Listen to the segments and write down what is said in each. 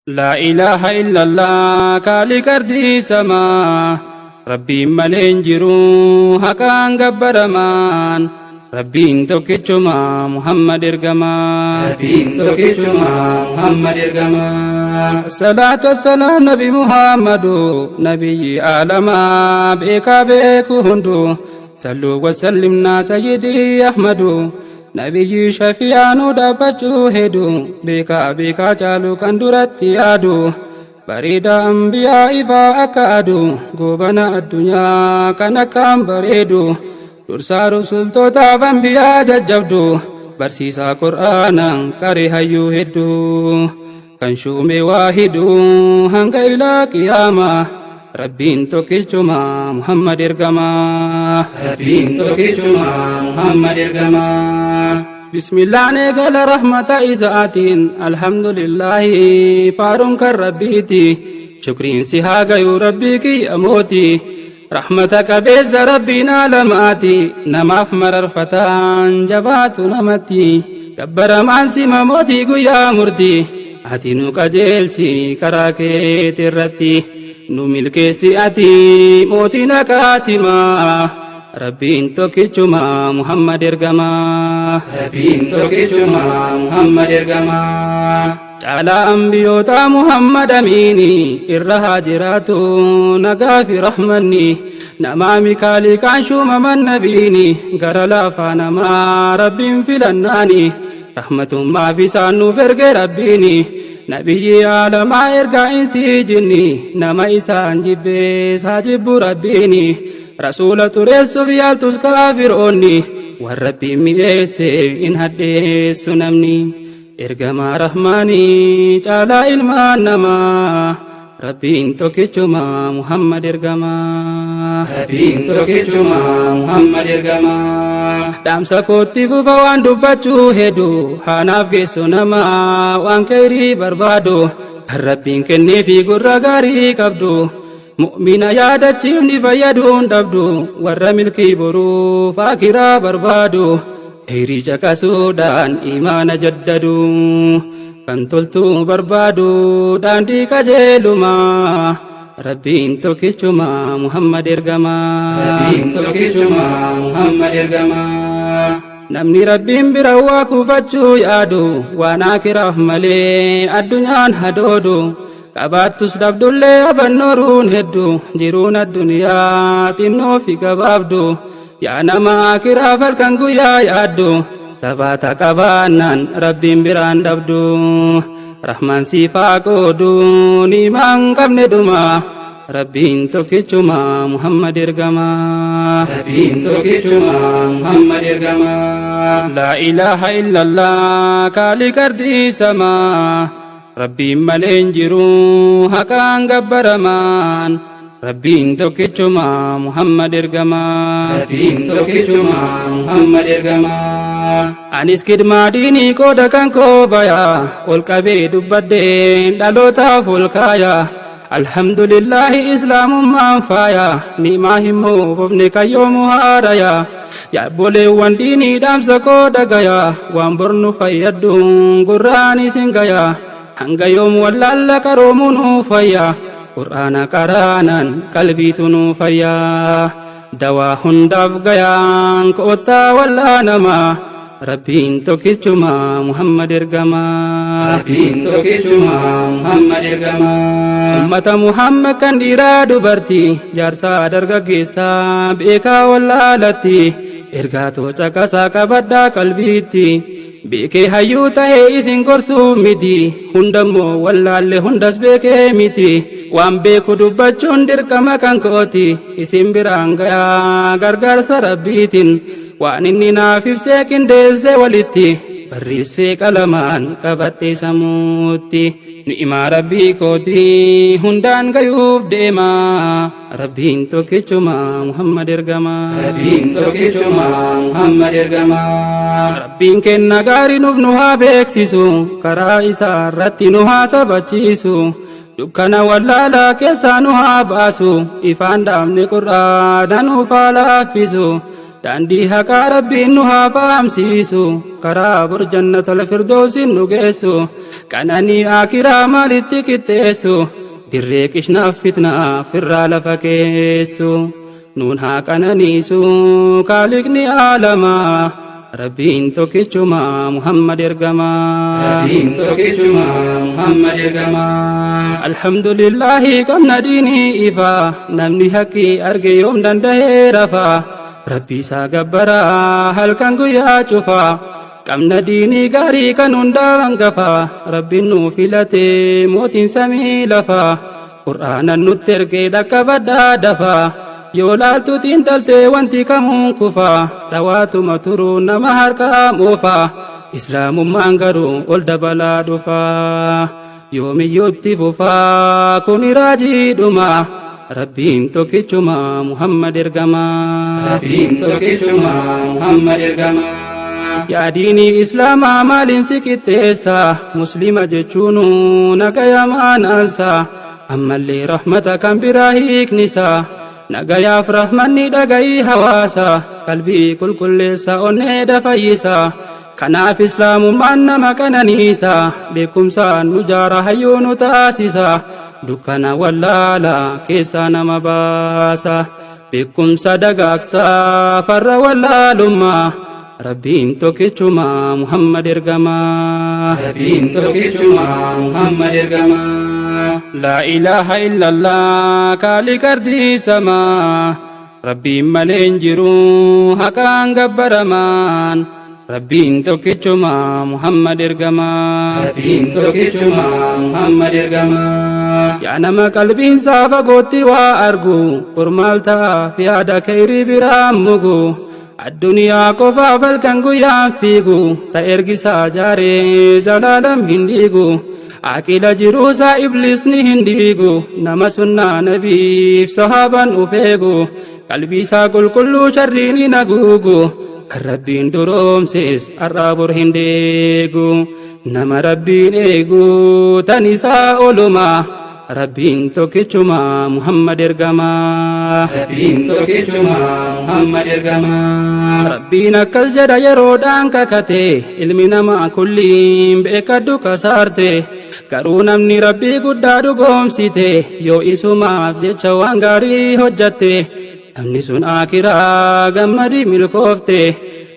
لا إله إلا الله كالي كردي سما ربي ملين جرو هكان جبر مان ربين توكيتشما محمد إرجما ربين توكيتشما محمد إرجما الصلاة والسلام نبي محمد نبي عالم بيكا بيكو هندو صلوا وسلمنا سيدي أحمد نبي شفيعانو دابچو هدو بيكا جالو كندرت يادو بريد أنبياء فأكادو غوبنا الدنيا كنكام بريدو درسا رسول توتا فانبياء ججبدو برسيسا قرآنا كاريهيو هدو كنشومي واحدو هنگ إلى قيامة ربين توكيچما محمد إرجما ربين توكيچما محمد إرجما بسم الله نقل رحمة إساتين الحمد لله فارون كربيتي شكرين سيهاغ يو ربيكي أموتي رحمتك بيز ربنا لماتي نماف مرر فتان جبات نمتي كبر مانسي مموتي قيا مرتي أتينو كجيلتي كراكي ترتي نميل كيسي أتي موتنا كاسما ربين توكيچما محمد إرجما ربين توكيچما محمد إرجما على أنبيوتا محمد أميني إرها جراتو نغافي رحمني نمامي كالي كانشو ممن نبيني غرلا فانما ربين فلناني رحمة ما في سانو فرق ربيني نبي عالم إرقا إنسي جني نما إسان جبه ساجب ربيني رسول تريس بيالتوس كافروني والربي ميسي إن حديث نمني إرقما رحماني جالا إلمان نما ربين توكيچما محمد إرقما ربين توكيچما محمد إرقما دام سكوتي فوان دبچو هدو حناف كيسو نما وان كيري بربادو ربين كني في قرغاري كبدو مؤمن يادچيف نفيدون دبدو ور ملكي برو فاكرا بربادو خيري جكاسودان إيمان جددو كنتلتو بربادو داندي كجلما ربين توكيچما محمد إرجما ربين توكيچما محمد إرجما نمني ربين بروا كوفچو يادو وانا كراه ملي الدنيا هدودو كباتوس دبدولي أبنورون هدو جيرون الدنيا تنو في كبابدو يا نما كرا فالكنغو يا يادو سباتا كبانان ربين بران دبدو رحمن سيفا قودو نيمان قبن دوما ربين توكيچما محمد إرجما ربين توكيچما محمد إرجما لا إله إلا الله كالي كردي سما ربين ملين جرو هكان جبر مان ربين توكيچما محمد إرجما ربين توكيچما محمد إرجما أنيس كدما ديني كودا كان كوبايا والكبي دبدين دالوتا فولكايا الحمد لله إسلام ما فايا نيما همو بفنك يوم هارايا يا بولي وان ديني دام سكودا غايا وان برنو فايدون قراني سنغايا hanga yoom wallalla karoomu nuu fayya qur'aana qaraanan qalbiitu nuu fayya dawaa hundaaf gayaan koottaa wallaanama rabbiin tokkichuma muhammad ergama rabbiin tokkichuma muhammad ergama ummata muhammad kan dhiiraa dubartii jaarsaa dargaggeessaa beekaa wallaalatti ergaatoo caqasaa qabadhaa qalbiitti beekee hayyuu ta'ee isin gorsuu miti hundammoo wallaalle hundas beekee miti waan beeku dubbachuun dirqama kan kooti isin biraan gayaa gargaarsa rabbiitiin waan inni naaf ibsee qindeessee walitti barreessee qalamaan qabadhee samuutti ni'imaa rabbii kooti hundaan gayuuf deema rabbiin tokkichuma muhammad ergama rabbiin tokkichuma muhammad ergama rabbiin kenna gaarii nuuf nu haa beeksisu karaa isaa irratti nu haa sabachiisu dukkana wallaalaa keessaa nu haa baasu ifaan dhaabne qur'aana nuuf haa laaffisu daandii haqaa rabbiin nu haa fahamsiisu karaa bor jannatal firdoosin nu geessu qananii akiraa maalitti qixxeessu dirree qishnaaf fitnaaf irraa lafa keessu nuun haa qananiisu kaaliqni aalamaa rabbiin tokkichuma Muhammad ergamaa rabbiin tokkichuma Muhammad ergamaa alhamdulillahi qabna diinii ifaa namni haqqii arge yoom danda'ee rafaa rabbii isaa gabbaraa halkan guyyaa cufaa qabna diinii gaarii kan hundaa hangafaa rabbiin nu filatee mootiin samii lafaa qur'aanan nutti ergee dhaqqabadhaa dafaa yoo laaltuutiin taltee wanti kamuun kufaa dhawaatuma turuu nama harkaa moofaa islaamummaan garuu ol dabalaa dhufaa yoomiyyuutti fufaa kuni raajiidhumaa rabbiin tokkichuma Muhammad ergamaa rabbiin tokkichuma Muhammad ergamaa yaa diinii islaamaa maaliin si qixxeessa muslima jechuun nagaya maanaansa ammallee rahmata kan biraa hiiknisa nagayaaf rahmanni dhagayii hawaasa qalbii qulqulleessa onneeda fayyisa kanaaf islaamummaan nama qananiisa beekumsaan nu jaara hayyuu nu taasisa dukkana wallaala keessaa nama baasa beekumsa dagaagsa farra wallaalummaa rabbiin tokkichuma Muhammad ergamaa rabbiin tokkichuma Muhammad ergamaa laa ilaaha illallah kaaliqa ardii samaa rabbiin malee hin jiru haqaan gabbaramaan rabbiin tokkichuma Muhammad ergamaa rabbiin tokkichuma Muhammad ergamaa yaa nama qalbiinsaa fagootti waa argu ormaal ta'aaf yaada khayrii biraan mugu addunyaa qofaaf halkan guyyaan fiigu ta ergisaa jaaree zalaalam hin dhiigu aqila jiruusaa iblisni hin dhiigu nama sunnaa nabiif sahaaban ufeegu qalbiisaa qulqulluu sharriin hin haguugu kan rabbiin duroomses arraabur hin deegu nama rabbiin eegu tan isaa olumaa rabbiin tokkichuma Muhammad ergamaa rabbiin tokkichuma Muhammad ergamaa rabbiin akkas jedha yeroodhaan kakate ilmi namaa kulliin beekadhu kasaarte garuu namni rabbii guddaa dhugoomsite yoo isumaaf jecha waan gaarii hojjatte namni sun akiraa gammadii milkoofte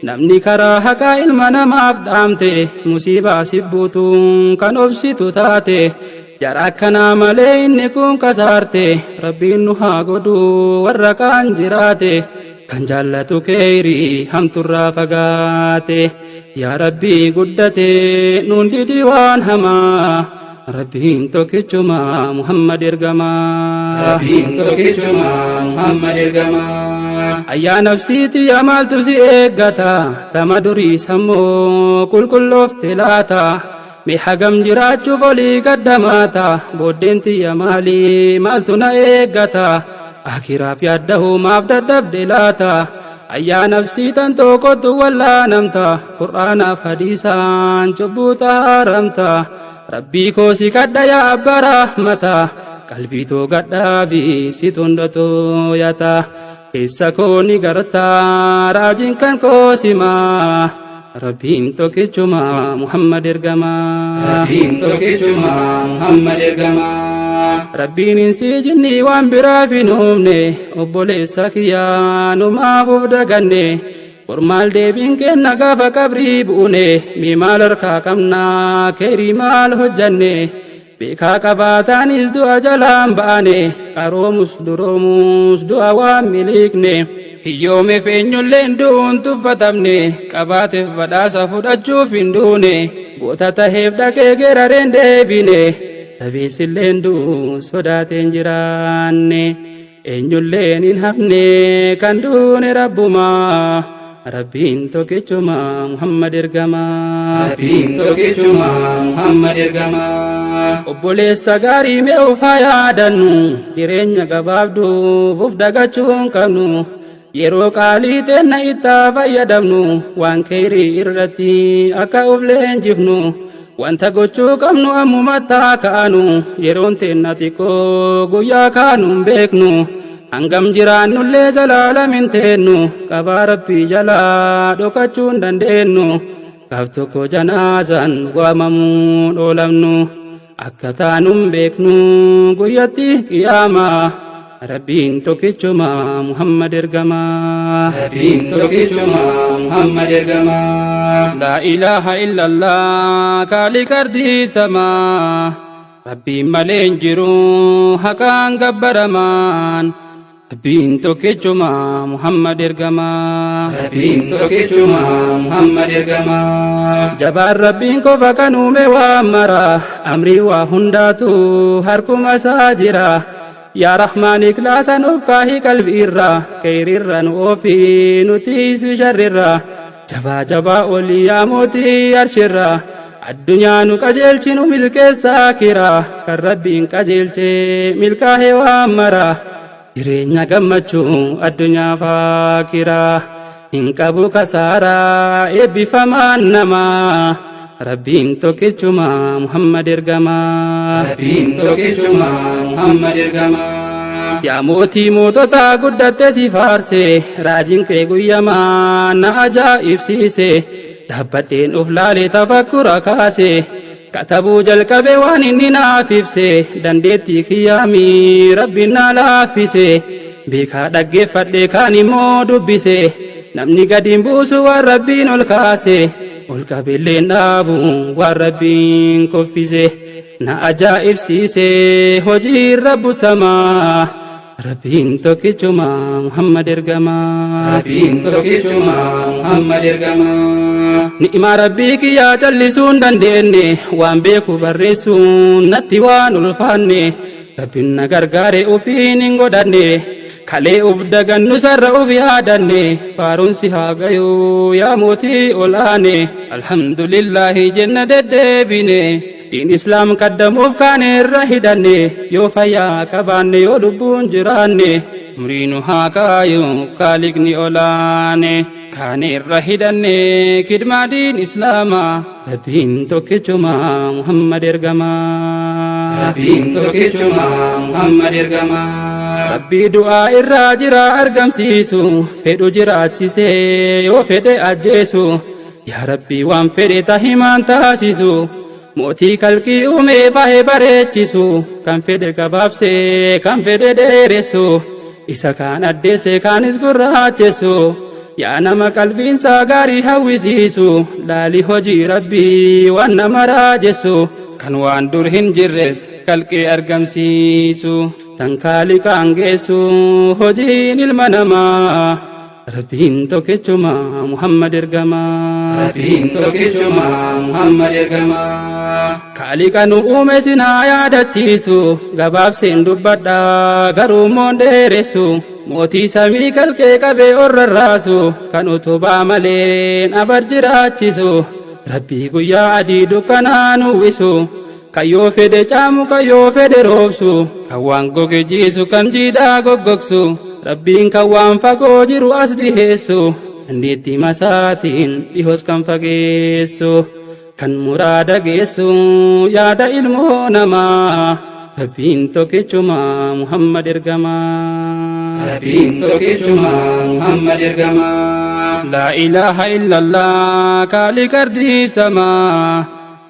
namni karaa haqaa ilma namaaf dhaamte musiibaa sibbuutuun kan obsitu taate jara akkanaa malee inni kun kasaarte rabbiin nu haa godhu warra kaan jiraate kan jaallatu khayrii hamturraa fagaate yaa rabbii guddate nuun didi waan hamaa rabbiin tokkichuma Muhammad ergamaa rabbiin tokkichuma Muhammad ergamaa ayyaa nafsiiti yaa maaltu si eeggata tama durii sammoo qulqulloofte laata mi hagam jiraachuuf olii qaddamaata booddeen tiyya maalii maaltu na eeggata akiraaf yaaddahu maaf dadhabde laata ayyaa nafsii tan tokkottu wallaanamta qur'aanaaf hadiisaan cubbuu haramta rabbii koo si kadha yaa abba rahmata qalbii too gadhaafi si tondhatoo yata keessa koo ni gartaa raajiin kan koo simaa rabbiin tokkichuma Muhammad ergamaa rabbiin tokkichuma Muhammad ergamaa rabbiin insi jinni waan biraaf hin uumne obboleessa kiyyaa numaaf uf daganne ormaal deebiin kenna gaafa qabrii buune mi maal harkaa qabnaa khayrii maal hojjanne beekaa qabaataanis du'a jalaan ba'ane qaroomus duroomus du'a waan miliikne hiyyoome feenyulleen du'uun tuffatamne qabaateef badhaasa fudhachuuf hin duune goota taheef dhaqee geerareen deebine dhabeessilleen du'uun sodaateen jiraanne eenyulleen hin hafne kan duune rabbumaa rabbiin tokkichuma Muhammad ergamaa rabbiin tokkichuma Muhammad ergamaa obboleessa gaarii mee ufaa yaadannu jireenya gabaabduuf uf dagachuun qabnu yeroo qaalii teenna ittaa fayyadamnu waan khayrii irratti akka uf leenjifnu wanta gochuu qabnu ammumattaa kaanu yeroon teenna xiqqoo guyyaa kaanuun beeknu hangam jiraannullee zalaalamin teennu qabaa rabbii jalaa dhokachuu hin dandeenyu gaaf tokko janaazaan waamamuu dhoolamnu akka taanun beeknu guyyatti qiyaamaa rabbiin tokkichuma Muhammad ergamaa rabbiin tokkichuma Muhammad ergamaa laa ilaaha illallah kaaliqa ardii samaa rabbiin malee hin jiru haqaan gabbaramaan rabbiin tokkichuma Muhammad ergamaa rabbiin tokkichuma Muhammad ergamaa jabaan rabbiin qofa kan uume waan mara amrii waa hundaatu harkuma isaa jira yaa rahmaan ikhlaasan of kaahii qalbii irraa khayriirra nu oofii nutiisi sharrirra jabaa jabaa olii yaa mootii arshirra addunyaa nu qajeelchinu milkeessaa kira kan rabbiin qajeelchee milkaa'ee waan mara jireenya gammachuu addunyaa faakira hin qabu kasaaraa eebbifamaan namaa rabbiin tokkichuma Muhammad ergamaa rabbiin tokkichuma Muhammad ergamaa yaa mootii moototaa guddatte si faarse raajiin kee guyyamaa na ajaa'ibsiise dhaabbadheen of laalee tafakkura kaase katabuu jalqabe waan inni naaf ibse dandeettii kiyyaamii rabbiin na laaffise beekaa dhaggeeffadhe kaan immoo dubbise namni gadiin buusu waan rabbiin ol kaase ol qabeelleen dhaabu waan rabbiin koffise na ajaa'ibsiise hojiin rabbu samaa rabbiin tokkichuma Muhammad ergamaa rabbiin tokkichuma Muhammad ergamaa ni'ima rabbii kiyyaa callisuu hin dandeenye waan beeku barreessuun natti waan ulfaanne rabbiin na gargaare ufiin hin godhanne kalee uf dagannu sarra uf yaadanne faaruunsi haa gayuu yaa mootii olaane alhamdulillahi jenna deddeebine diin islaam kaddamuuf kaane irra hidhanne yoo fayyaa qabaanne yoo lubbuun jiraanne umriinu haa kaayu kaaliqni olaane kaane irra hidhanne kidmaa diin islaamaa rabbiin tokkichuma Muhammad ergamaa rabbiin tokkichuma Muhammad ergamaa rabbii du'aa irraa jira argamsiisu fedhu jiraachise yoo fedhe ajjeesu yaa rabbii waan fedhe tahimaan taasisu mootii kalqii uumee bahee bareechisu kan fedhe gabaabse kan fedhe dheeressu isa kaan addeesse kaanis gurraachessu yaa nama qalbiinsaa gaarii hawwisiisu laali hojii rabbii waan nama raajessu kan waan dur hin jirres kalqee argamsiisu tan kaaliqaan geessu hojiin ilma namaa rabbiin tokkichuma Muhammad ergamaa rabbiin tokkichuma Muhammad ergamaa kaaliqa nu uume sinaa yaadachiisu gabaabseen dubbadha garuu moon dheeressu mootii samii kalqee qabee orrarraasu kan utubaa maleen abar jiraachisu rabbii guyyaa adii dukkanaa nuwwisu kan yoo fedhe caamu kan yoo fedhe roobsu kan waan goge jiisu kan jiidhaa goggogsu rabbiin kan waan fagoo jiru as dhiheessu dandeettii masaatiin dhihoos kan fageessu kan muraada geessu yaada ilmoo namaa rabbiin tokkichuma Muhammad ergamaa rabbiin tokkichuma Muhammad ergamaa laa ilaaha illallah kaaliqa ardii samaa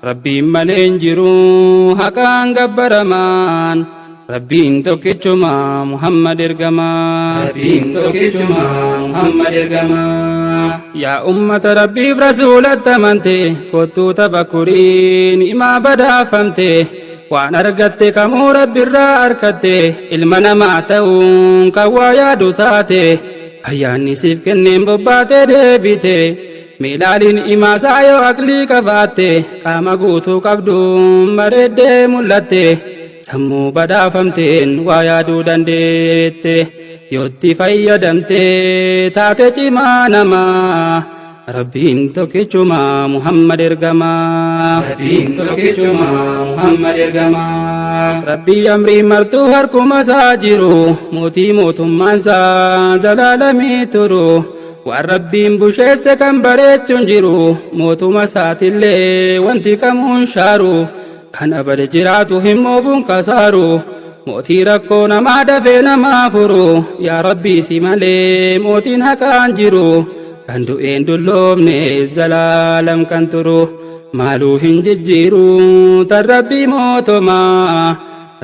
rabbiin malee hin jiru haqaan gabbaramaan rabbiin tokkichuma Muhammad ergamaa rabbiin tokkichuma Muhammad ergamaa yaa ummata rabbiif rasuulatti amante kottuu tabakkurii ni'imaa badhaafamte waan argatte kamuu rabbirraa argatte ilma namaa ta'uun kan waa yaadu taate ayyaanni siif kenneen bobbaatee deebite miilaaliin imaasaa yoo aqlii qabaatte qaama guutuu qabduun bareeddee mul'atte sammuu badhaafamteen waa yaaduu dandeette yootti fayyadamte taate cimaa namaa rabbiin tokkichuma Muhammad ergamaa rabbiin tokkichuma Muhammad ergamaa rabbii amrii martuu harkuma isaa jiru mootii mootummaansaa jalaalamii turu waan rabbiin busheesse kan bareechuun jiru mootuma isaatillee wanti kamuun shaaru kan abad jiraatu hin moofuun kasaaru mootii rakkoo namaa dafee namaa furu yaa rabbii si malee mootiin haqaan jiru kan du'een dulloomne zalaalam kan turu maaluu hin jijjiiru tan rabbii mootomaa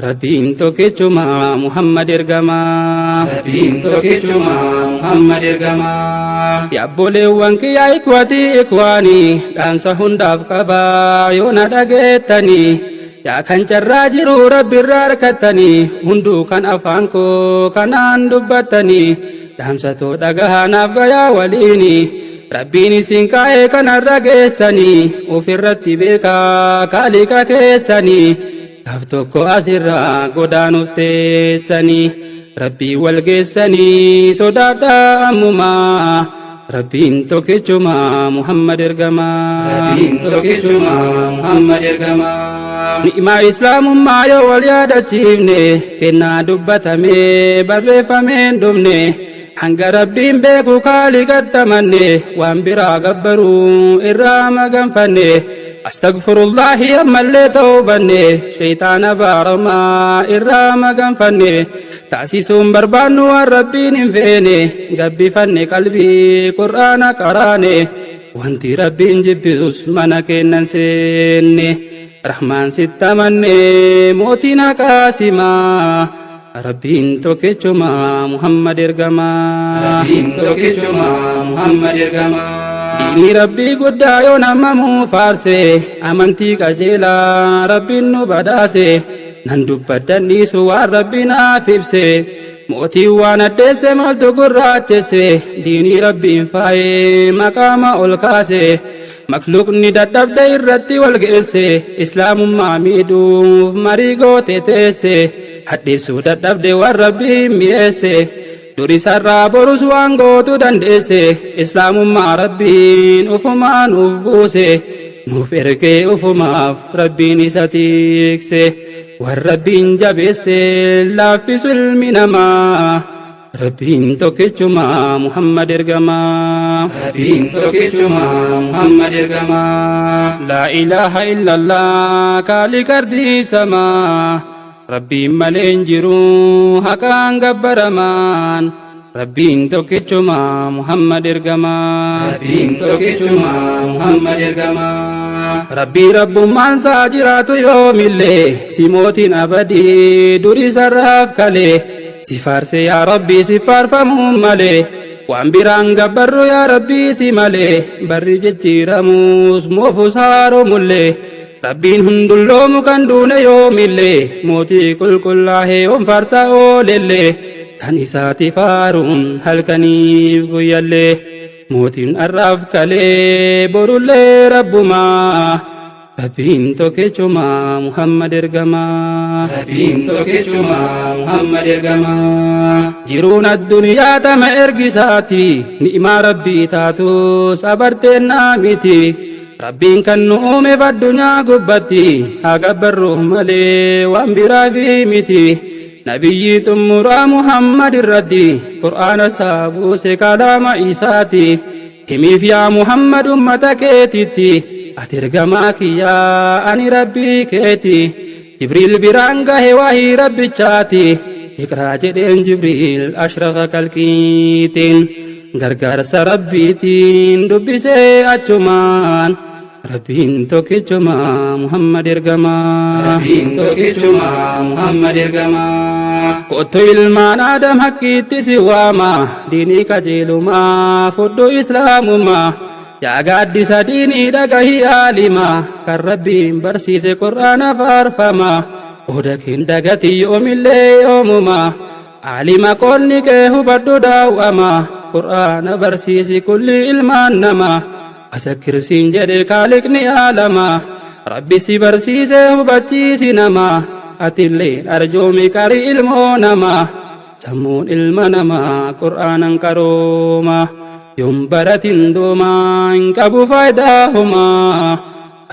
rabbiin tokkichuma Muhammad ergamaa rabbiin tokkichuma Muhammad ergamaa yaabboleewwan kiyyaa ikwaanii dhaamsa hundaaf qabaa yoo na dhageettanii yaa kan carraa jiru rabbi irraa harkattanii hunduu kan afaan koo kanaan dubbattanii dhaamsatoo dhagahanaaf gayaa waliini rabbiin isin kaa'ee kanarra geessanii ofirratti beekaa kaaliqa keessanii gaaf tokko asirraa godaanuuf teessanii rabbii wal geessanii sodaadhaa ammumaa rabbiin tokkichuma Muhammad ergamaa rabbiin tokkichuma Muhammad ergamaa ni'maa islaamummaa yoo wal yaadachiifne kennaa dubbatamee barreeffameen dhumne hanga rabbiin beeku kaaliqatti amanne waan biraa gabbaruu irraa maganfanne astagfirullahi ammallee tawbanne shaytaana baaramaa irraa maganfanne taasisuun barbaannu waan rabbiin hin feene gabbifanne qalbii qur'aana qaraane wanti rabbiin jibbisus mana keennan seenne rahmaan sitti amanne mootiin haqaasimaa rabbiin tokkichuma Muhammad ergamaa rabbiin tokkichuma Muhammad ergamaa diinii rabbii guddaa yoo namamuu faarse amantii qajeelaa rabbiin nu badhaase nan dubbaddan dhiisu waan rabbi naaf ibse mootii waan addeesse maaltu gurraachesse diinii rabbiin faayee maqaama ol kaase makluuqni dadhabde irratti wal geesse islaamummaa miidhuuf marii goote teesse hadheessuu dadhabde waan rabbiin mi'eesse durisarraa borus waan gootu dandeesse islaamummaa rabbiin ufumaa nuuf buuse nuuf ergee ufumaaf rabbiin isa tiikse waan rabbiin jabeesse laaffisu ilmi namaa rabbiin tokkichuma Muhammad ergamaa rabbiin tokkichuma Muhammad ergamaa laa ilaaha illallah kaaliqa ardii samaa rabbiin malee hin jiru haqaan gabbaramaan rabbiin tokkichuma Muhammad ergamaa rabbiin tokkichuma Muhammad ergamaa rabbii rabbummaan isaa jiraatu yoomillee si mootiin abadii durii sarraaf kalee si faarse yaa rabbii si faarfamuun malee waan biraan gabbarru yaa rabbii si malee barri jijjiiramuus moofuus haaromullee rabbiin hundulloomu kan duune yoomillee mootii qulqullaahee on faarsa oolellee kan isaati faaruun halkaniif guyyallee mootiin arraaf kalee borullee rabbumaa rabbiin tokkichuma Muhammad ergamaa rabbiin tokkichuma Muhammad ergamaa jiruun addunyaa tama ergisaati ni'imaa rabbii taatus abarteennaa miti rabbiin kan nu uumeef addunyaa gubbatti haa gabbarruuf malee waan biraafi miti nabiyyi xumuraa Muhammad irratti qur'aana isaa buuse kalaama isaati himiif yaa Muhammad ummata keetitti ati ergamaa kiyyaa ani rabbii keeti jibriil biraan gahe waahii rabbichaati iqraa jedheen jibriil ashrafa kalqiitiin gargaarsa rabbiitiin dubbisee achumaan rabbiin tokkichuma Muhammad ergamaa rabbiin tokkichuma Muhammad ergamaa kottu ilmaan Adam hakkiitti si waama diinii qajeelumaa fudhu islaamummaa yaa gaaddisa diinii dhagahi aalima kan rabbiin barsiise qur'aana faarfama oda kin dagati yoomillee yoomuma aalima qonni kee hubadhu daawwama qur'aana barsiisi kulli ilmaan namaa asakkirsiin jedhe kaaliqni aalama rabbi si barsiise hubachiisi namaa atillee arjoomi qari ilmoo namaa sammuun ilma namaa qur'aanan qarooma yoom baratin doomaa hin qabu faayidaa homaa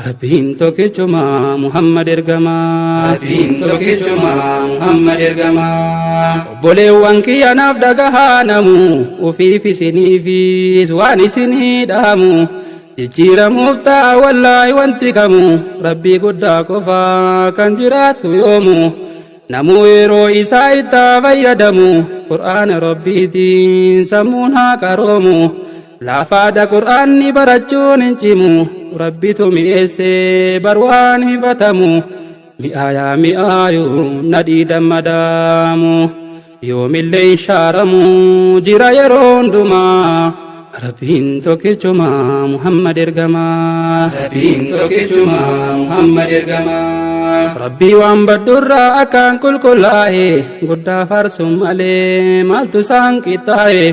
rabbiin tokkichuma Muhammad ergamaa rabbiin tokkichuma Muhammad ergamaa obboleewwan kiyyanaaf dhagahaa namu ufiif isiniifis waan isinii dhaamu jijjiiramuuf ta'a wallaahi wanti kamu rabbii guddaa qofaa kan jiraatu yoomu namuu yeroo isaa itti fayyadamu qur'aana rabbiitiin sammuun haa qaroomu laafaadha qur'aanni barachuun hin cimu rabbitu mi'eessee barwaan hifatamu mi'aayaa mi'aayu nadhii dammadaamu yoomillee hin shaaramu jira yeroo hundumaa rabbiin tokkichuma Muhammad ergamaa rabbiin tokkichuma Muhammad ergamaa rabbii waan baddurraa akkaan qulqullaa'e guddaa farsuun malee maaltu isaan qixxaa'e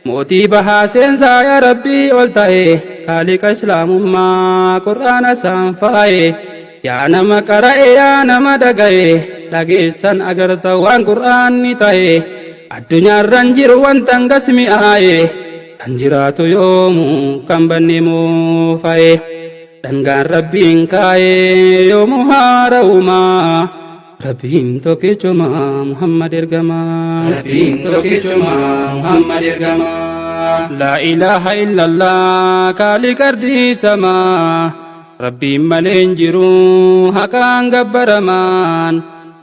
mootii bahaa seensaa yaa rabbii ol ta'e kaaliqa islaamummaa qur'aana isaan faa'e yaa nama qara'e yaa nama dhaga'e dhageessan agarta waan qur'aanni ta'e addunyaarran jiru wanta hangas mi'aaye kan jiraatu yoomu kan banne moofa'e dhangaan rabbiin kaa'e yoomu haara'umaa rabbiin tokkichuma Muhammad ergamaa rabbiin tokkichuma Muhammad ergamaa laa ilaaha illallah kaaliqa ardii samaa rabbiin malee hin jiru haqaan gabbaramaan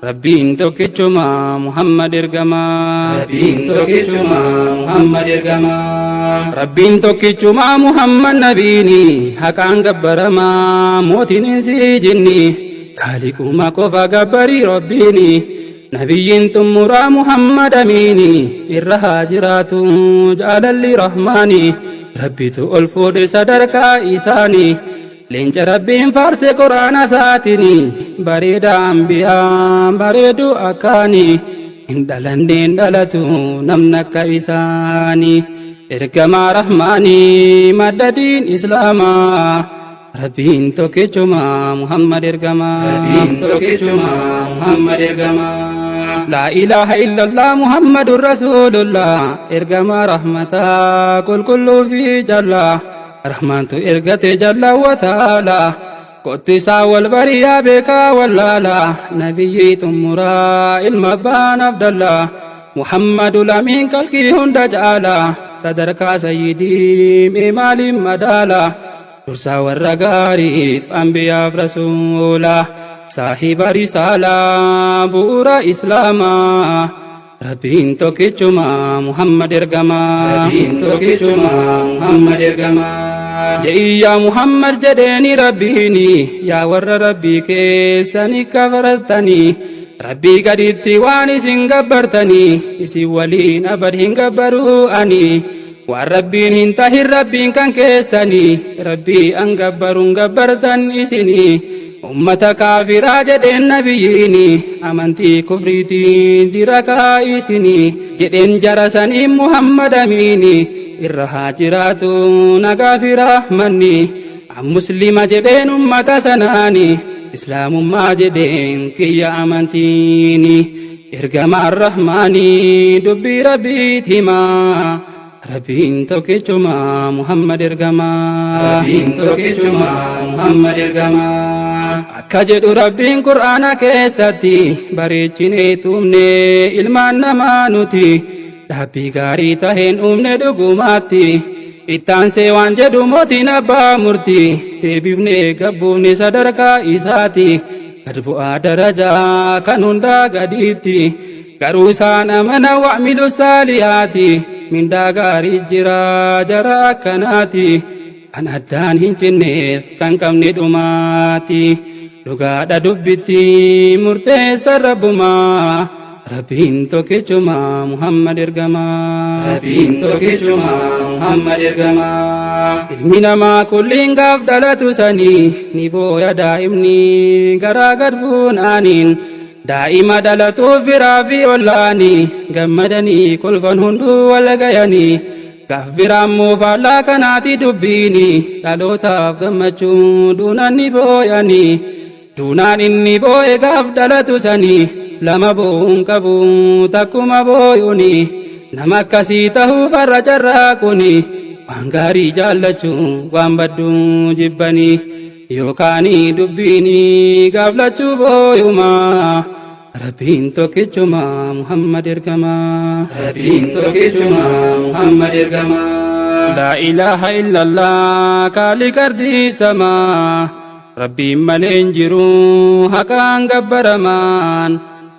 rabbiin tokkichuma Muhammad ergamaa rabbiin tokkichuma Muhammad ergamaa rabbiin tokkichuma Muhammad nabiini haqaan gabbaramaa mootiin isii jinni kaaliquma qofa gabbarii rabbiini nabiyyiin xumuraa Muhammad amiini irra haa jiraatu jaalalli rahmaani rabbitu ol fuudhe sadarkaa isaanii leenca rabbiin faarse quraana isaatini bareeda ambiyaa bareedu akkaani hin dhalanneen dhalatu namni akka isaanii ergamaa rahmaanii madda diin islaamaa rabbiin tokkichuma Muhammad ergamaa rabbiin tokkichuma Muhammad ergamaa laa ilaaha illallah Muhammadur rasulullah ergamaa rahmataa qulqulluu fi jallaa rahmaantu ergate jalla wa ta'ala qottisaa wal bariyaa beekaa wallaala nabiyyii xumuraa ilma abbaan abdallah Muhammadul amiin qalqii hunda caala sadarkaa sayyidii meemaaliin madaala dursaa warra gaariif ambiyaaf rasuula saahiba risaalaa bu'uura islaamaa rabbiin tokkichuma Muhammad ergamaa rabbiin tokkichuma Muhammad ergamaa je'iyyaa Muhammad jedheeni rabbiini yaa warra rabbii keessanii kafaratanii rabbii gaditti waan isin gabbartanii isin waliin abad hin gabbaruu ani waan rabbiin hin tahin rabbiin kan keessanii rabbii an gabbaruun gabbartan isinii ummata kaafiraa jedheen nabiyyiini amantii kufriitiin jira kaa'isini jedheen jarasanii Muhammad amiini irra haa jiraatu nagaa fi rahmanni an muslima jedheen ummata sanaani islaamummaa jedheen kiyya amantiini ergamaan rahmaanii dubbii rabbiit himaa rabbiin tokkichuma Muhammad ergamaa rabbiin tokkichuma Muhammad ergamaa akka jedhu rabbiin qur'aana keessatti bareechinee tuumne ilmaan namaa nuti dhaabbii gaarii taheen uumne dhugumaatti ittaansee waan jedhu mootiin abbaa murtii deebifnee gabbuufne sadarkaa isaati gad bu'aa darajaa kan hundaa gadiitti garuu isaan amana wa'milu saalihaati mindaa gaarii jira jara akkanaati kan addaan hin cinneef kan qabne dhumaati dhugaadha dubbitti murteessa rabbumaa rabbiin tokkichuma Muhammad ergamaa rabbiin tokkichuma Muhammad ergamaa ilmi namaa kulliin gaaf dhalatu sanii ni booya daa'imni garaa gad fuunaaniin daa'ima dhalatuuf firaa fi ollaanii gammadanii kolfan hunduu wal gayanii gaaf biraan moofaallaa kanaati dubbiini dhalootaaf gammachuu duunaan ni booyanii duunaan inni booye gaaf dhalatu sanii lama boo'uun qabu takkuma booyuuni nama akkasii tahuu farra carraaquni waan gaarii jaallachuu waan badduu jibbanii yookaanii dubbiini gaaf lachuu booyumaa rabbiin tokkichuma Muhammad ergamaa rabbiin tokkichuma Muhammad ergamaa laa ilaaha illallah kaaliqa ardii samaa rabbiin malee hin jiru haqaan gabbaramaan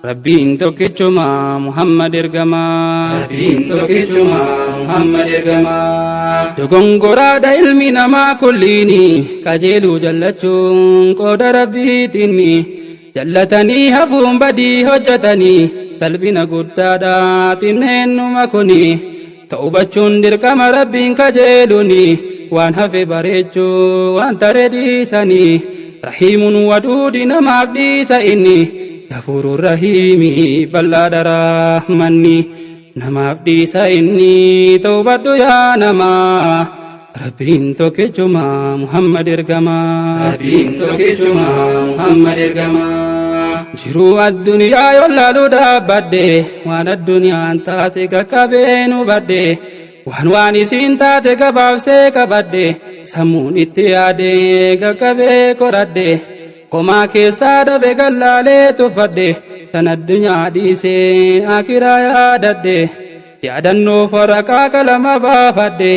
Rabbiin tokkichuma Muhammad ergamaa. Rabbiin tokkichuma Muhammad ergamaa. Dogongoraadha ilmi namaa kulliini qajeeluu jallachuun qooda rabbiitiini. Jallatanii hafuun badii hojjetanii salphina guddaadha xinneenuma kuni. Ta'ubachuun dirqama rabbiin kajeeluni waan hafe bareechuu waan tare dhiisanii. Rahiimun waduudi namaaf dhiisa inni. Gafuurun rahiimi bal'aadha rahmanni namaaf dhiisa inni ta'ubadhu yaa namaa. Rabbiin tokkichuma Muhammad ergamaa. Rabbiin tokkichuma Muhammad ergamaa. Jiruu addunyaa yoo laaluu dhaabbadde waan addunyaan taate qaqqabee nu badde. Waan isiin taate gabaabsee qabadde sammuun itti yaadee qaqqabee qoradde. Komaa keessaa dhabe gallaalee tuffadde kan addunyaa dhiisee akiraa yaadadde. Yaadannoo faraqaa qalama baafadde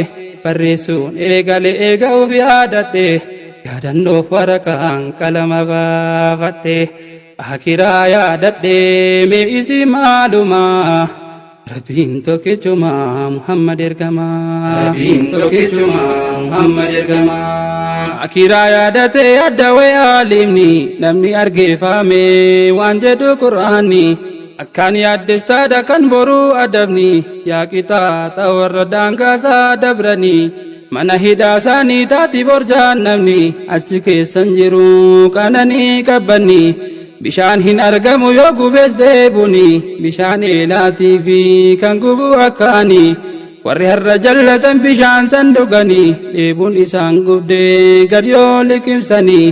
barreessuun eegale eega'uuf yaadadde. Yaadannoo faraqaan qalama baafadde akiraa yaadadde mee isii maalumaa. Rabbiin tokkichuma Muhammad ergamaa. Rabbiin tokkichuma Muhammad ergamaa. Akiraa yaadate adda wayaalimni namni argeeffame waan jedhu Qur'aanni. Akkaan yaaddessaadha kan boruu adabni yaa qixaaxa warra daangaasaa dabrani. Mana hidhaa isaanii taati borjaan namni achi keessan jiru qananii qabbanni. Bishaan hin argamu yoo gubees deebuni bishaan eelaatii fi kan gubu akkaani. Warri har'a jallatan bishaan san dhuganii dheebuun isaan gubdee gad yoo liqimsanii.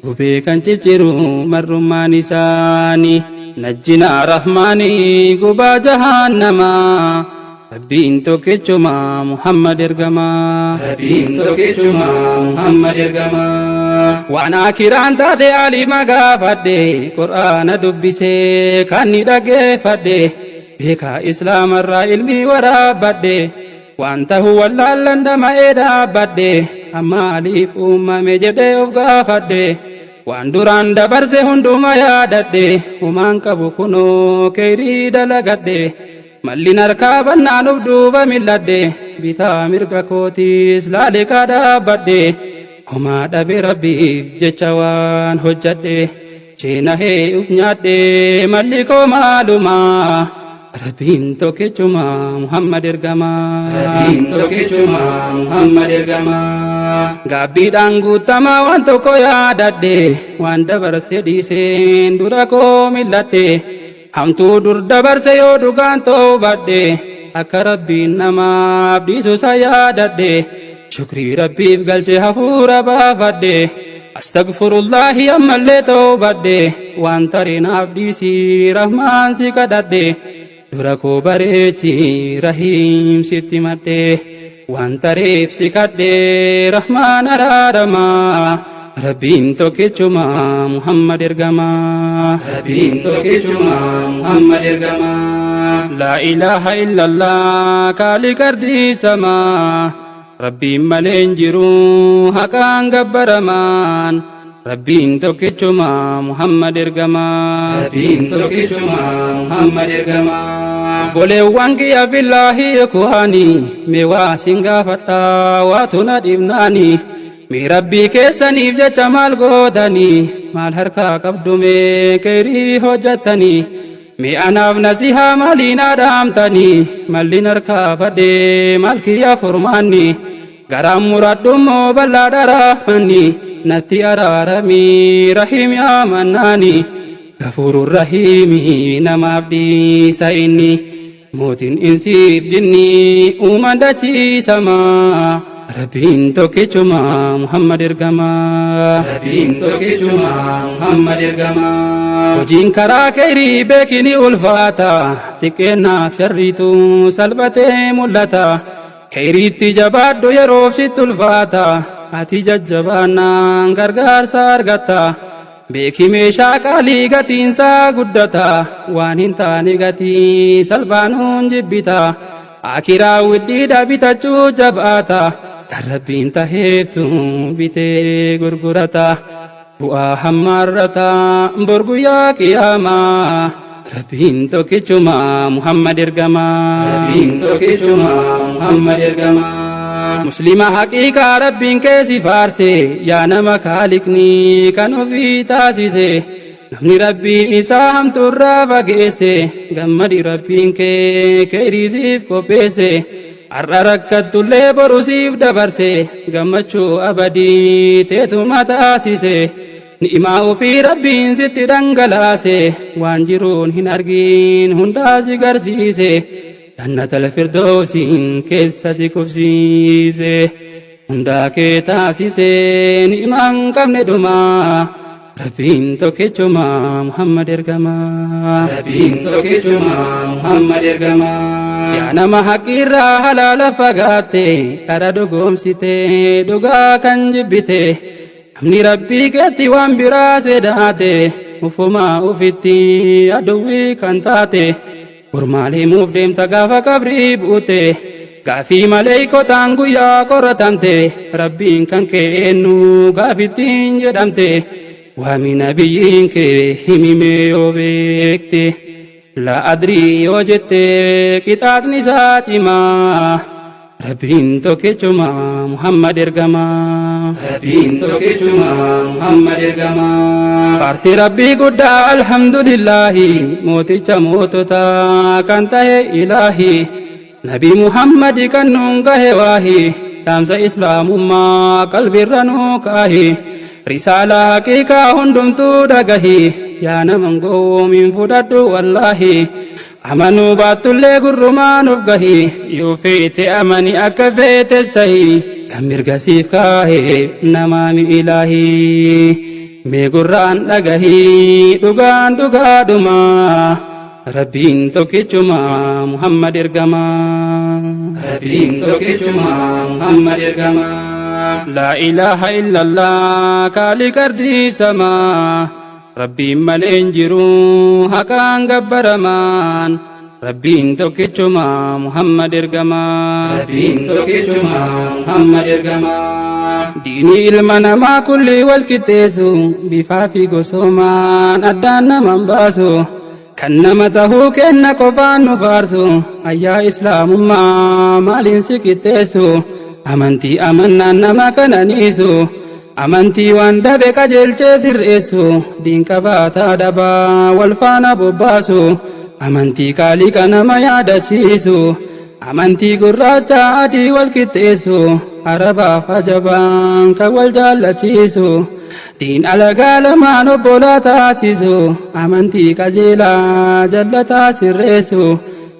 Gubee kan cicciru marrummaan isaanii najjinaa rahmaanii gubaa jahannamaa. Rabbiin tokkichuma Muhammad ergamaa. Rabbiin tokkichuma Muhammad ergamaa. Waan akiraan taate alima gaafadde Qur'aana dubbisee kan ni dhaggeeffadde. Beekaa islaamarraa ilmi waraabbadde waan tahu wallaallan dama'ee dhaabbadde. Maaliif uumame jedhee of gaafadde. Waan duraan dabarse hunduma yaadadde humaan qabu kunoo kheyrii dalagadde. Mallin harkaa bannaanuuf duuba milladde bitaa mirga kootiis laalee dhaabadde. Homaa dhabe rabbiif jecha waan hojjadde ceenahee uf nyaadde malli koo maalumaa. Rabbiin tokkichuma Muhammad ergamaa. Rabbiin tokkichuma Muhammad ergamaa. Gaabbiidhaan guutamaa waan tokko yaadadde waan dabarse dhiiseen dura koo milladde. Hamtuu dur dabarse yoo dhugaan toobadde akka rabbiin namaaf dhiisu isa yaadadde. Shukrii rabbiif galche hafuura baafadde astagfirullaahi ammallee toobadde. Waan tarinaaf dhiisii rahmaan si kadhadde dura koo bareechi rahiim sitti madde. Waan tareef si kadhe rahmaan araaramaa. Rabbiin tokkichuma Muhammad ergamaa. Rabbiin tokkichuma Muhammad ergamaa. Laa ilaaha illallah kaaliqa ardii samaa. Rabbiin malee hin jiru haqaan gabbaramaan. Rabbiin tokkichuma Muhammad ergamaa. Rabbiin tokkichuma Muhammad ergamaa. Goleewwan kiyya billaahi kuhaani mee waa sin gaafadhaa waatu na dhibnaani. Mee rabbii keessaniif jecha maal gootanii maal harkaa qabdu mee kheyrii hojjettanii. Mee anaaf nasihaa maaliin dhaamtanii mallin harkaa fadhee maal kiyya furmaanni. Garaan muradhummoo bal'aadha rahmanni natti araaramii rahiim yaa mannaani. Gafuurun rahiimi namaaf dhiisa inni mootiin insiif jinni uuman dachiisamaa. Rabbiin tokkichuma Muhammad ergamaa. Rabbiin tokkichuma Muhammad ergamaa. Hojiin karaa kheyrii beekini ulfaata xiqqeennaaf sharriitu salphatee mul'ata. Kheyriitti jabaadhu yeroof sitti ulfaata ati jajjabaannaan gargaarsa argatta. Beeki meeshaa qaalii gatiinsaa guddata waan hin taane gatii salphaanuun jibbita. Akiraa widdiidha bitachuu jabaata kan rabbiin taheeftu bitee gurgurata. Bu'aa hammaarrata bor guyyaa qiyaamaa. Rabbiin tokkichuma Muhammad ergama. Rabbiin tokkichuma Muhammad ergama. Muslima haqiiqaa Rabbiin keesi faarse yaa nama kaaliqni kan ofii taasise. Namni Rabbiin isaa hamtuurraa fageesse gammadi Rabbiin kee keeriisiif qopheesse. Har'a rakkatullee borusiif dabarse gammachuu abadii teetuma taasise. Ni'imaa ofii Rabbiin sitti dhangalaase waan jiruun hin argin hundaa si garsiise. Jannatal Firdawsiin keessatti qubsiise hundaa kee taasise ni'imaa hin qabne dhumaa. Rabbiin tokkichuma Muhammad ergama. Rabbiin tokkichuma Muhammad ergama. Yaa nama haqiirraa halaala fagaatte kara dhugoomsite dhugaa kan jibbite. Namni Rabbii keetti waan biraa sedaate ufumaa ufitti aduwwii kan taate. Gurmaalee muuf deemta gaafa qabrii buute gaafii maleeykotaan guyyaa qoratamte. Rabbiin kan keennu gaafittiin jedhamte. Waami nabiyyiin kee himime yoo beekte la adrii yoo jette qixaaxni isaa cimaa. Rabbiin tokkichuma Muhammad ergama. Rabbiin tokkichuma Muhammad ergama. Faarsi Rabbii guddaa alhamdulillahi mooticha mootota kan tahe ilaahi. Nabi Muhammad kan nuun gahe waahi dhaamsa islaamummaa qalbirra nuu kaahi. Risaala haqiiqaa hundumtuu dhagahi yaa naman goomiin fudhadhu wallaahi. Amanuu baattullee gurrumaan of gahi yoo feete amani akka feetes tahi. Kan mirgasiif kaahe namaami ilaahi mee gurraan dhagahi dhugaan dhugaadhumaa. Rabbiin tokkichuma Muhammad ergama. Rabbiin tokkichuma Muhammad ergama. La ilaha illallah kaaliq ardii samaa. Rabbiin malee hin jiru haqaan gabbaramaan. Rabbiin tokkichuma Muhammad ergama. Rabbiin tokkichuma Muhammad ergama. Diinii ilma namaa kulli wal qixxeessu bifaa fi gosoomaan addaan naman baasu. Kan nama tahuu kenna qofaan nu faarsu ayyaa islaamummaa maaliin si qixxeessu. Amantii amannaan nama kananiisu amantii waan dabe qajeelchee sirreessu. Diin qabaataa dhabaa wal faana bobbaasu amantii qaaliqa nama yaadachiisu. Amantii gurraacha adii wal qixxeessu arabaaf ajabaan kan wal jaallachiisu. Diin alagaa lamaan obbolaa taasisu amantii qajeelaa jallataa sirreessu.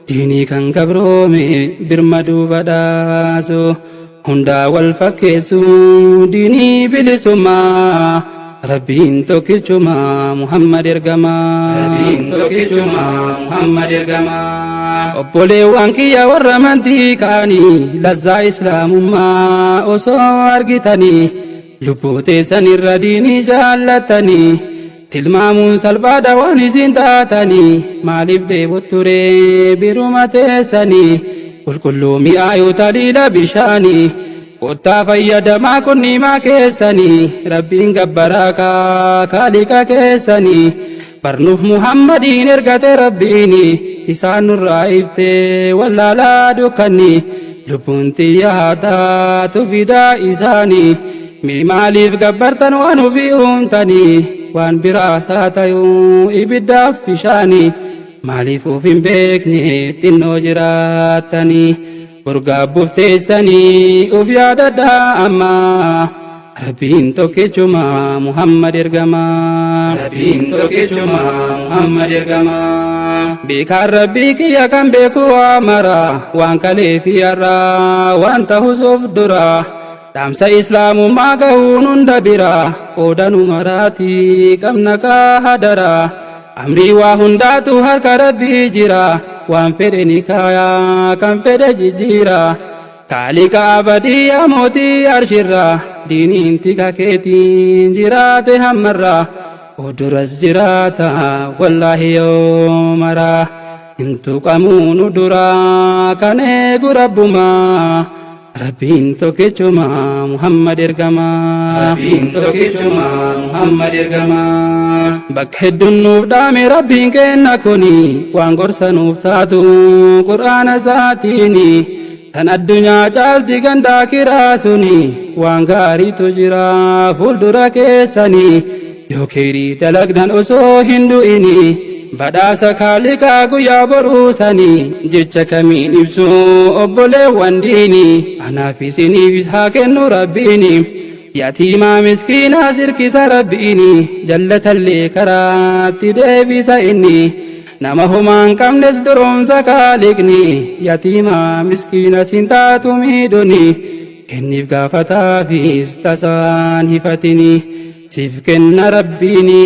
Diinii kan gabroome birma duuba dhaasu hundaa wal fakkeessu diinii bilisummaa. Rabbiin tokkichuma Muhammad ergama. Rabbiin tokkichuma Muhammad ergama. Obboleewwan kiyya warra amantii kaanii lazzaa islaamummaa osoo argitanii. Lubbuu teessan irra diinii jaallatanii tilmaamuun salphaadha waan isin taatanii. Maaliif deebotture biruma teessanii qulqulluu mi'aayuu taliila bishaanii. Kottaa fayyadamaa kunniimaa keessanii Rabbiin gabbaraakaa kaaliqa keessanii. Barnuuf Muhammadiin ergate Rabbiini isaan nurraa iftee wallaalaa dukkanni. Lubbuun tiyya haa taatu fidaa isaanii. Mee maaliif gabbartan waan ofii uumtanii waan biraas haa ta'uu ibiddaaf bishaanii. Maaliif of hin beekne xinnoo jiraattanii burgaabbuuf teessanii of yaadadhaa ammaa. Rabbiin tokkichuma Muhammad ergama. Rabbiin tokkichuma Muhammad ergama. Beekaan Rabbii kiyya kan beeku waa mara waan kalee fi har'aa waan ta'us of dura. Dhaamsa islaamummaa gahuun hunda bira oodanu maraatii qabna kaahadara. Amrii waa hundaatu harka Rabbii jira waan fedhe ni kaayaa kan fedhe jijjiira. Kaaliqa abadii mootii arshirra diiniin tika keetiin jiraate hammarra. Oduras jiraata wallaahi yoo mara hin tuqamuu nu dura kan eegu rabbumaa. Rabbiin tokkichuma Muhammad ergamaa. Rabbiin tokkichuma Muhammad ergamaa. Bakka hedduun nuuf dhaame Rabbiin kenna kuni waan gorsa nuuf taatu Qur'aana isaatiini. Tan addunyaa caalti gandaa kiraa suni waan gaariitu jira fuuldura keessanii. Yoo kheyrii dalagdan osoo hin du'ini badhaasa kaaliqaa guyyaa boruusanii jecha kamiin ibsu obboleewwan diini anaaf isiniifis haa kennu rabbiini yatiimaa miskiinaa sirkisa rabbiini jallatallee karaatti deebisa inni nama homaan qabnes duroomsa kaaliqni yatiimaa miskiina sin taatu miidhuni kenniif gaafataafis tasaan hifatini siif kenna rabbiini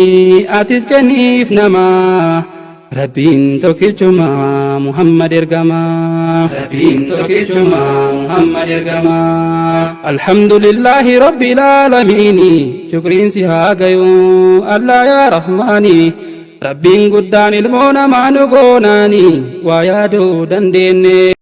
atis kenniif namaa rabbiin tokkichuma Muhammad ergamaa. Rabbiin tokkichuma Muhammad ergamaa. Alhamdulillahi rabbil aalamiini shukriin si haa gayu Allah yaa rahmaani rabbiin guddaan ilmoo namaa nu goonaani waa yaaduu dandeenye.